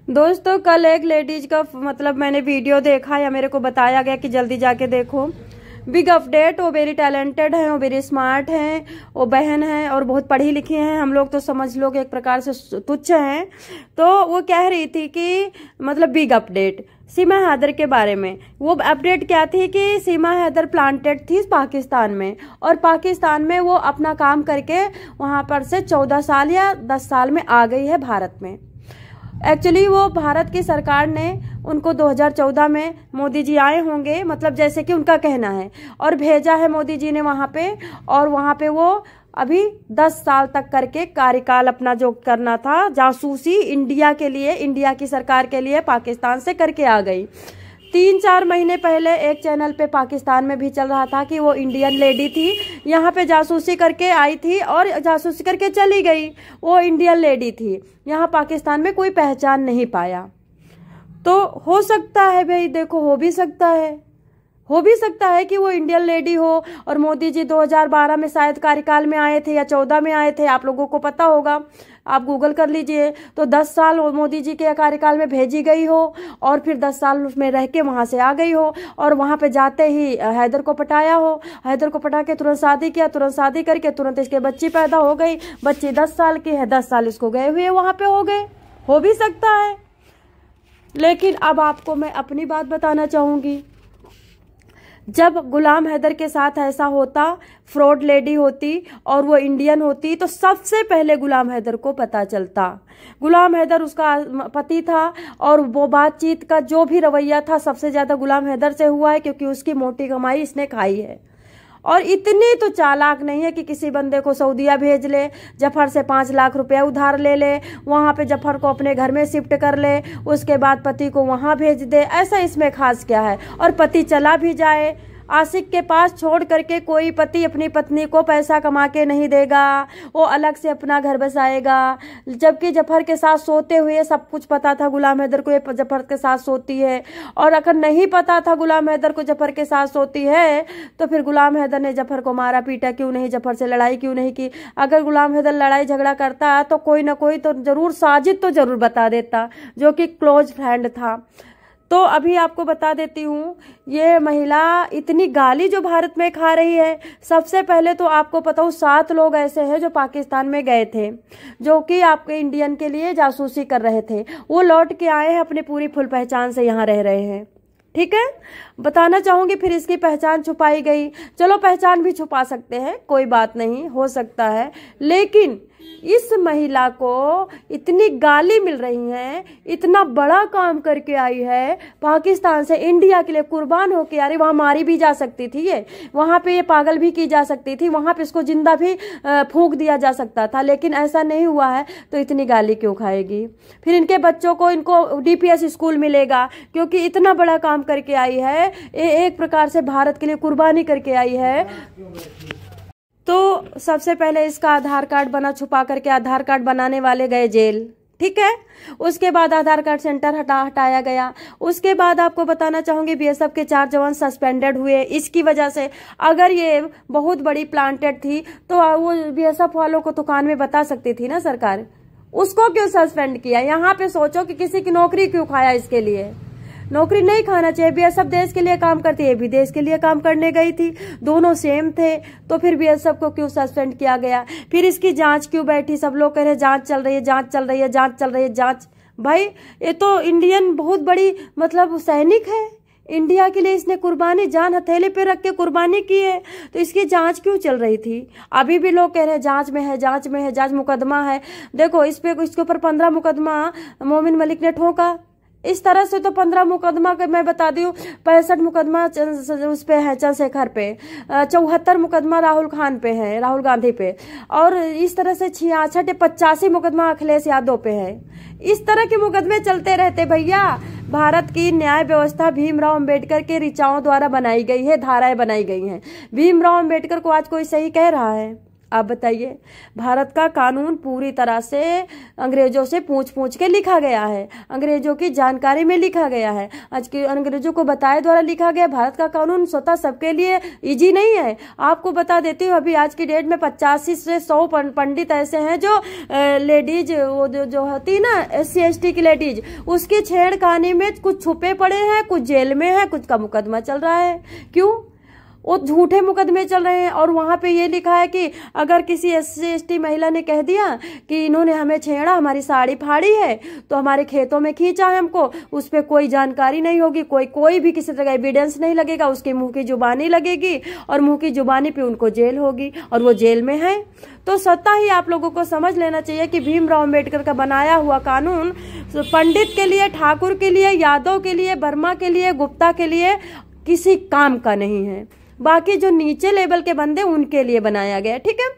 दोस्तों कल एक लेडीज का मतलब मैंने वीडियो देखा या मेरे को बताया गया कि जल्दी जाके देखो। Big update. वो वेरी टैलेंटेड है, वो वेरी स्मार्ट हैं, वो बहन है और बहुत पढ़ी लिखी हैं। हम लोग तो समझ लो कि एक प्रकार से तुच्छ हैं। तो वो कह रही थी कि मतलब बिग अपडेट सीमा हैदर के बारे में। वो अपडेट क्या थी कि सीमा हैदर प्लांटेड थी पाकिस्तान में, और पाकिस्तान में वो अपना काम करके वहां पर से 14 साल या 10 साल में आ गई है भारत में। एक्चुअली वो भारत की सरकार ने उनको 2014 में मोदी जी आए होंगे, मतलब जैसे कि उनका कहना है, और भेजा है मोदी जी ने वहां पे। और वहां पे वो अभी 10 साल तक करके कार्यकाल अपना जो करना था जासूसी इंडिया के लिए, इंडिया की सरकार के लिए पाकिस्तान से करके आ गई। 3-4 महीने पहले एक चैनल पे पाकिस्तान में भी चल रहा था कि वो इंडियन लेडी थी, यहाँ पे जासूसी करके आई थी और जासूसी करके चली गई। वो इंडियन लेडी थी, यहाँ पाकिस्तान में कोई पहचान नहीं पाया। तो हो सकता है भाई, देखो हो भी सकता है कि वो इंडियन लेडी हो। और मोदी जी 2012 में शायद कार्यकाल में आए थे या 14 में आए थे, आप लोगों को पता होगा, आप गूगल कर लीजिए। तो 10 साल मोदी जी के कार्यकाल में भेजी गई हो और फिर 10 साल उसमें रह के वहां से आ गई हो, और वहां पे जाते ही हैदर को पटाया हो। हैदर को पटा के तुरंत शादी किया, तुरंत शादी करके तुरंत इसके बच्ची पैदा हो गई। बच्ची 10 साल की है, 10 साल इसको गए हुए वहां पे हो गए। हो भी सकता है। लेकिन अब आपको मैं अपनी बात बताना चाहूंगी। जब गुलाम हैदर के साथ ऐसा होता, फ्रॉड लेडी होती और वो इंडियन होती, तो सबसे पहले गुलाम हैदर को पता चलता। गुलाम हैदर उसका पति था और वो बातचीत का जो भी रवैया था सबसे ज्यादा गुलाम हैदर से हुआ है, क्योंकि उसकी मोटी कमाई इसने खाई है। और इतनी तो चालाक नहीं है कि किसी बंदे को सऊदीया भेज ले, जफर से 5 लाख रुपया उधार ले ले, वहां पे जफर को अपने घर में शिफ्ट कर ले, उसके बाद पति को वहां भेज दे। ऐसा इसमें खास क्या है? और पति चला भी जाए आशिक के पास छोड़ करके, कोई पति अपनी पत्नी को पैसा कमा के नहीं देगा, वो अलग से अपना घर बसाएगा। जबकि जफर के साथ सोते हुए सब कुछ पता था गुलाम हैदर को ये जफर के साथ सोती है, और अगर नहीं पता था गुलाम हैदर को जफर के साथ सोती है तो फिर गुलाम हैदर ने जफर को मारा पीटा क्यों नहीं, जफर से लड़ाई क्यों नहीं की? अगर गुलाम हैदर लड़ाई झगड़ा करता तो कोई ना कोई तो जरूर साजिद तो जरूर बता देता, जो कि क्लोज फ्रेंड था। तो अभी आपको बता देती हूँ, ये महिला इतनी गाली जो भारत में खा रही है। सबसे पहले तो आपको पता हो 7 लोग ऐसे हैं जो पाकिस्तान में गए थे, जो कि आपके इंडियन के लिए जासूसी कर रहे थे। वो लौट के आए हैं, अपनी पूरी फुल पहचान से यहाँ रह रहे हैं। ठीक है, बताना चाहूंगी। फिर इसकी पहचान छुपाई गई। चलो पहचान भी छुपा सकते हैं, कोई बात नहीं, हो सकता है। लेकिन इस महिला को इतनी गाली मिल रही है, इतना बड़ा काम करके आई है पाकिस्तान से इंडिया के लिए कुर्बान होके आ रही। वहां मारी भी जा सकती थी ये, वहां पे ये पागल भी की जा सकती थी, वहां पे इसको जिंदा भी फूंक दिया जा सकता था, लेकिन ऐसा नहीं हुआ है। तो इतनी गाली क्यों खाएगी? फिर इनके बच्चों को, इनको DPS स्कूल मिलेगा, क्योंकि इतना बड़ा काम करके आई है, एक प्रकार से भारत के लिए कुर्बानी करके आई है। तो सबसे पहले इसका आधार कार्ड बना, छुपा करके आधार कार्ड बनाने वाले गए जेल। ठीक है, उसके बाद आधार कार्ड सेंटर हटाया गया। उसके बाद आपको बताना चाहूंगी BSF के 4 जवान सस्पेंडेड हुए इसकी वजह से। अगर ये बहुत बड़ी प्लांटेड थी तो वो BSF वालों को तो कान में बता सकती थी ना सरकार, उसको क्यों सस्पेंड किया? यहाँ पे सोचो कि किसी की नौकरी क्यों खाया? इसके लिए नौकरी नहीं खाना चाहिए। BSF देश के लिए काम करती है, भी देश के लिए काम करने गई थी, दोनों सेम थे। तो फिर BSF को क्यों सस्पेंड किया गया? फिर इसकी जांच क्यों बैठी? सब लोग कह रहे जांच चल रही है, जांच चल रही है, जांच चल रही है, जांच। भाई ये तो इंडियन बहुत बड़ी मतलब सैनिक है, इंडिया के लिए इसने कुर्बानी, जान हथेली पे रख के कुर्बानी की है। तो इसकी जांच क्यों चल रही थी? अभी भी लोग कह रहे हैं जांच में है, जांच में है, जांच मुकदमा है। देखो इसके ऊपर 15 मुकदमा मोमिन मलिक ने ठोका। इस तरह से तो 15 मुकदमा के मैं बता दी हूँ, 65 मुकदमा उस पे है चंद्रशेखर पे, 74 मुकदमा राहुल खान पे है, राहुल गांधी पे, और इस तरह से 86 मुकदमा अखिलेश यादव पे है। इस तरह के मुकदमे चलते रहते भैया। भारत की न्याय व्यवस्था भीमराव अंबेडकर के ऋचाओं द्वारा बनाई गई है, धाराएं बनाई गई हैं। भीमराव अंबेडकर को आज कोई सही कह रहा है? आप बताइए। भारत का कानून पूरी तरह से अंग्रेजों से पूछ के लिखा गया है, अंग्रेजों की जानकारी में लिखा गया है, आज के अंग्रेजों को बताए द्वारा लिखा गया। भारत का कानून स्वतः सबके लिए इजी नहीं है। आपको बता देती हूँ, अभी आज की डेट में 85 से 100 पंडित ऐसे हैं जो लेडीज वो जो होती है ना SC ST की लेडीज, उसकी छेड़खानी में कुछ छुपे पड़े हैं, कुछ जेल में है, कुछ का मुकदमा चल रहा है। क्यों? वो झूठे मुकदमे चल रहे हैं। और वहां पे ये लिखा है कि अगर किसी SC ST महिला ने कह दिया कि इन्होंने हमें छेड़ा, हमारी साड़ी फाड़ी है, तो हमारे खेतों में खींचा है हमको, उस पर कोई जानकारी नहीं होगी, कोई भी किसी तरह का एविडेंस नहीं लगेगा, उसके मुंह की जुबानी लगेगी और मुंह की जुबानी पे उनको जेल होगी और वो जेल में है। तो स्वतः ही आप लोगों को समझ लेना चाहिए कि भीमराव अम्बेडकर का बनाया हुआ कानून पंडित के लिए, ठाकुर के लिए, यादव के लिए, वर्मा के लिए, गुप्ता के लिए किसी काम का नहीं है। बाकी जो नीचे लेवल के बंदे उनके लिए बनाया गया, ठीक है।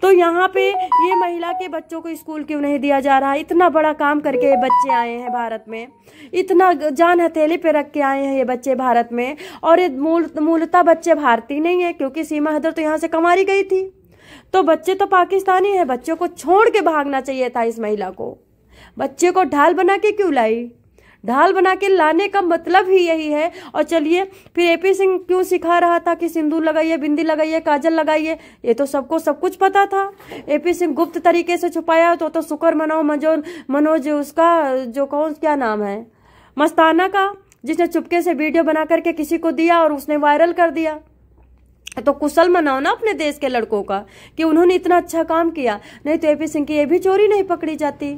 तो यहाँ पे ये महिला के बच्चों को स्कूल क्यों नहीं दिया जा रहा है? इतना बड़ा काम करके ये बच्चे आए हैं भारत में, इतना जान हथेली पे रख के आए हैं ये बच्चे भारत में। और ये मूलतः बच्चे भारतीय नहीं है, क्योंकि सीमा हैदर तो यहाँ से कमारी गई थी, तो बच्चे तो पाकिस्तानी है। बच्चों को छोड़ के भागना चाहिए था इस महिला को। बच्चे को ढाल बना के क्यों लाई? ढाल बना के लाने का मतलब ही यही है। और चलिए फिर AP सिंह क्यों सिखा रहा था कि सिंदूर लगाइए, बिंदी लगाइए, काजल लगाइए? ये तो सबको सब कुछ पता था। AP सिंह गुप्त तरीके से छुपाया तो शुक्र मनाओ मनोज उसका जो कौन क्या नाम है, मस्ताना का, जिसने चुपके से वीडियो बना करके किसी को दिया और उसने वायरल कर दिया। तो कुशल मनाओ ना अपने देश के लड़कों का कि उन्होंने इतना अच्छा काम किया, नहीं तो AP सिंह की ये भी चोरी नहीं पकड़ी जाती।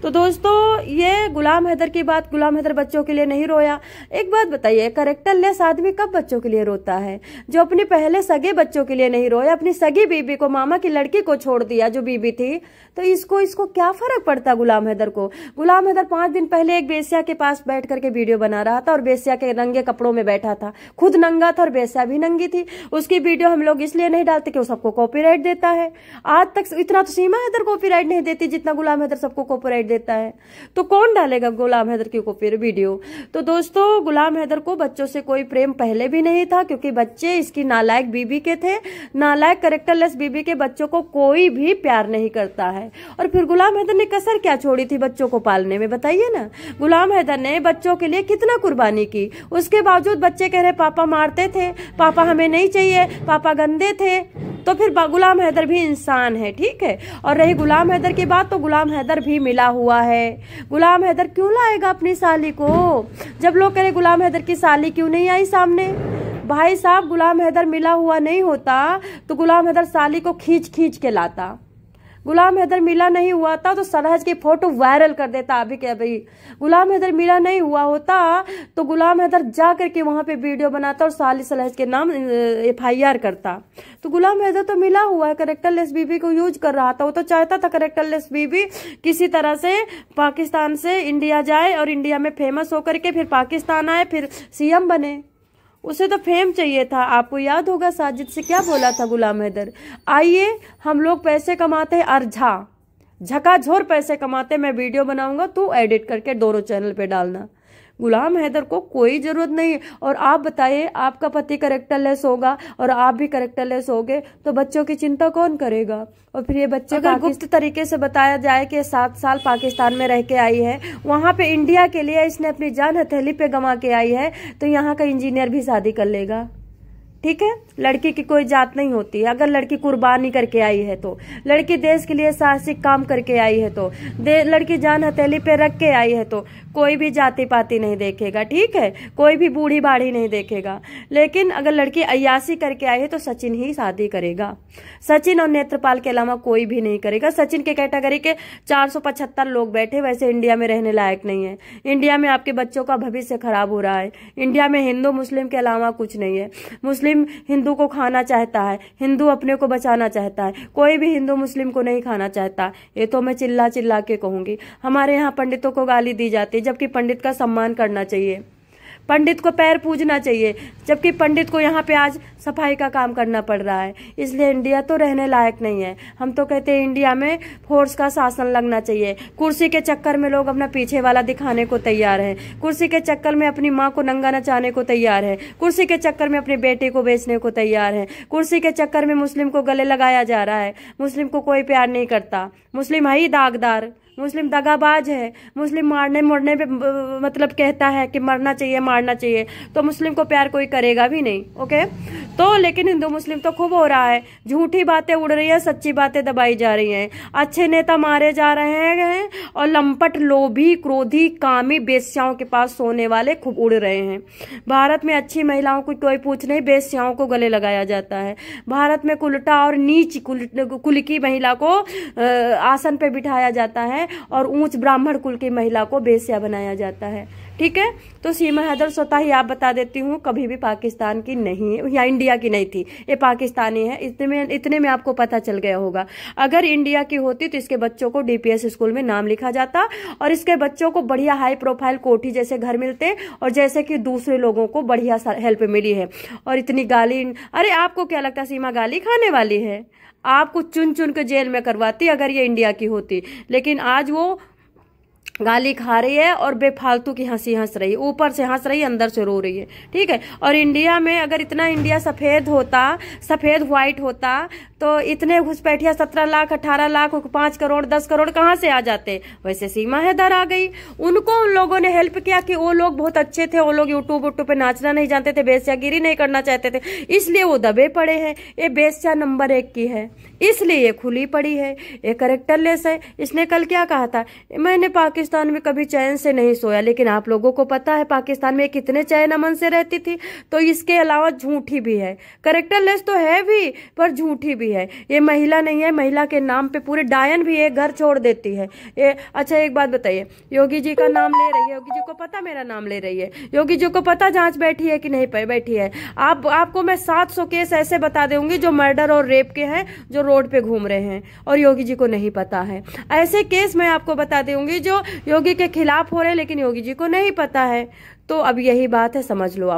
तो दोस्तों ये गुलाम हैदर की बात, गुलाम हैदर बच्चों के लिए नहीं रोया। एक बात बताइए, कैरेक्टरलेस आदमी कब बच्चों के लिए रोता है? जो अपने पहले सगे बच्चों के लिए नहीं रोया, अपनी सगी बीबी को, मामा की लड़की को छोड़ दिया जो बीबी थी, तो इसको क्या फर्क पड़ता गुलाम हैदर को? गुलाम हैदर 5 दिन पहले एक बेस्या के पास बैठ करके वीडियो बना रहा था और बेस्या के नंगे कपड़ों में बैठा था, खुद नंगा था और बेस्या भी नंगी थी। उसकी वीडियो हम लोग इसलिए नहीं डालते कि वो सबको कॉपीराइट देता है। आज तक इतना तो सीमा हैदर कॉपीराइट नहीं देती जितना गुलाम हैदर सबको कॉपीराइट देता है। तो कौन डालेगा गुलाम हैदर की कॉपी वीडियो? तो दोस्तों गुलाम हैदर को बच्चों से कोई प्रेम पहले भी नहीं था, क्योंकि बच्चे इसकी नालायक बीबी के थे। नालायक कैरेक्टरलेस बीबी के बच्चों को कोई भी प्यार नहीं करता है। और फिर गुलाम हैदर ने कसर क्या छोड़ी थी बच्चों को पालने में, बताइए ना। गुलाम हैदर ने बच्चों के लिए कितना कुर्बानी की, उसके बावजूद बच्चे कह रहे पापा मारते थे, पापा हमें नहीं चाहिए, पापा गंदे थे। तो फिर गुलाम हैदर भी इंसान है, ठीक है। और रही गुलाम हैदर की बात, तो गुलाम हैदर भी मिला हुआ है। गुलाम हैदर क्यों लाएगा अपनी साली को? जब लोग कह रहे गुलाम हैदर की साली क्यों नहीं आई सामने? भाई साहब गुलाम हैदर मिला हुआ नहीं होता तो गुलाम हैदर साली को खींच के लाता। गुलाम हैदर मिला नहीं हुआ था तो सरहज की फोटो वायरल कर देता अभी के अभी। गुलाम हैदर मिला नहीं हुआ होता तो गुलाम हैदर जा करके वहां पे वीडियो बनाता और साली सरहज के नाम FIR करता। तो गुलाम हैदर तो मिला हुआ है, कैरेक्टरलेस बीबी को यूज कर रहा था। वो तो चाहता था कैरेक्टरलेस बीबी किसी तरह से पाकिस्तान से इंडिया जाए और इंडिया में फेमस होकर के फिर पाकिस्तान आए, फिर CM बने। उसे तो फेम चाहिए था। आपको याद होगा साजिद से क्या बोला था गुलाम हैदर, आइए हम लोग पैसे कमाते हैं और झकाझोर पैसे कमाते, मैं वीडियो बनाऊंगा, तू एडिट करके दोनों चैनल पे डालना। गुलाम हैदर को कोई जरूरत नहीं। और आप बताइए, आपका पति कैरेक्टरलेस होगा और आप भी कैरेक्टरलेस होगे तो बच्चों की चिंता कौन करेगा? और फिर ये बच्चे अगर गुप्त तरीके से बताया जाए कि 7 साल पाकिस्तान में रह के आई है, वहां पे इंडिया के लिए इसने अपनी जान हथेली पे गंवा के आई है, तो यहाँ का इंजीनियर भी शादी कर लेगा, ठीक है। लड़की की कोई जात नहीं होती है। अगर लड़की कुर्बानी करके आई है तो, लड़की देश के लिए साहसिक काम करके आई है तो, लड़की जान हथेली पे रख के आई है तो कोई भी जाति पाति नहीं देखेगा, ठीक है। कोई भी बूढ़ी बाढ़ी नहीं देखेगा। लेकिन अगर लड़की अय्यासी करके आई है तो सचिन ही शादी करेगा। सचिन और नेत्रपाल के अलावा कोई भी नहीं करेगा। सचिन के कैटेगरी के 475 लोग बैठे, वैसे इंडिया में रहने लायक नहीं है। इंडिया में आपके बच्चों का भविष्य खराब हो रहा है। इंडिया में हिंदू मुस्लिम के अलावा कुछ नहीं है। मुस्लिम हिंदू को खाना चाहता है, हिंदू अपने को बचाना चाहता है, कोई भी हिंदू मुस्लिम को नहीं खाना चाहता। ये तो मैं चिल्ला चिल्ला के कहूंगी। हमारे यहाँ पंडितों को गाली दी जाती है, जबकि पंडित का सम्मान करना चाहिए। पंडित को पैर पूजना चाहिए, जबकि पंडित को यहाँ पे आज सफाई का काम करना पड़ रहा है। इसलिए इंडिया तो रहने लायक नहीं है। हम तो कहते हैं इंडिया में फोर्स का शासन लगना चाहिए। कुर्सी के चक्कर में लोग अपना पीछे वाला दिखाने को तैयार हैं, कुर्सी के चक्कर में अपनी माँ को नंगा नचाने को तैयार है, कुर्सी के चक्कर में अपनी बेटे को बेचने को तैयार है, कुर्सी के चक्कर में मुस्लिम को गले लगाया जा रहा है। मुस्लिम को कोई प्यार नहीं करता, मुस्लिम है ही दागदार, मुस्लिम दगाबाज है, मुस्लिम मारने मोड़ने पे मतलब कहता है कि मरना चाहिए मारना चाहिए, तो मुस्लिम को प्यार कोई करेगा भी नहीं। ओके, तो लेकिन हिंदू मुस्लिम तो खूब हो रहा है, झूठी बातें उड़ रही है, सच्ची बातें दबाई जा रही हैं, अच्छे नेता मारे जा रहे हैं और लंपट लोभी क्रोधी कामी बेश्याओं के पास सोने वाले खूब उड़ रहे हैं। भारत में अच्छी महिलाओं को कोई पूछ नहीं, बेश्याओं को गले लगाया जाता है। भारत में कुलटा और नीच कुल की महिला को आसन पे बिठाया जाता है और ऊंच ब्राह्मण कुल की महिला को बेश्या बनाया जाता है। ठीक है, तो सीमा हैदर स्वतः ही आप बता देती हूँ कभी भी पाकिस्तान की नहीं है या इंडिया की नहीं थी, ये पाकिस्तानी है। इतने में आपको पता चल गया होगा। अगर इंडिया की होती तो इसके बच्चों को डीपीएस स्कूल में नाम लिखा जाता और इसके बच्चों को बढ़िया हाई प्रोफाइल कोठी जैसे घर मिलते और जैसे कि दूसरे लोगों को बढ़िया हेल्प मिली है। और इतनी गाली, अरे आपको क्या लगता सीमा गाली खाने वाली है? आपको चुन चुन के जेल में करवाती अगर ये इंडिया की होती, लेकिन आज वो गाली खा रही है और बेफालतू की हंसी हंस रही है, ऊपर से हंस रही है अंदर से रो रही है। ठीक है, और इंडिया में अगर इतना इंडिया सफेद होता, सफेद व्हाइट होता तो इतने घुसपैठिया 17 लाख 18 लाख 5 करोड़ 10 करोड़ कहाँ से आ जाते? वैसे सीमा हैदर आ गई, उनको उन लोगों ने हेल्प किया कि वो लोग बहुत अच्छे थे, वो लोग यूट्यूब पे नाचना नहीं जानते थे, बेस्यागिरी नहीं करना चाहते थे, इसलिए वो दबे पड़े हैं। ये बेस्या नंबर 1 की है, इसलिए ये खुली पड़ी है, ये करेक्टरलेस है। इसने कल क्या कहा था, मैंने पाकिस्तान में कभी चैन से नहीं सोया, लेकिन आप लोगों को पता है पाकिस्तान में कितने चैन अमन से रहती थी। तो इसके अलावा झूठी भी है, करेक्टरलेस तो है भी पर झूठी भी है। ये महिला नहीं है, महिला के नाम पे पूरे डायन भी एक घर छोड़ देती है ये। अच्छा एक बात बताइए, योगी जी का नाम ले रही है, योगी जी को पता मेरा नाम ले रही है, योगी जी को पता जांच बैठी है कि नहीं बैठी है? आपको मैं 700 केस ऐसे बता दूंगी जो मर्डर और रेप के हैं, जो रोड पे घूम रहे हैं और योगी जी को नहीं पता है। ऐसे केस मैं आपको बता दूंगी जो योगी के खिलाफ हो रहे हैं लेकिन योगी जी को नहीं पता है। तो अब यही बात है, समझ लो आप।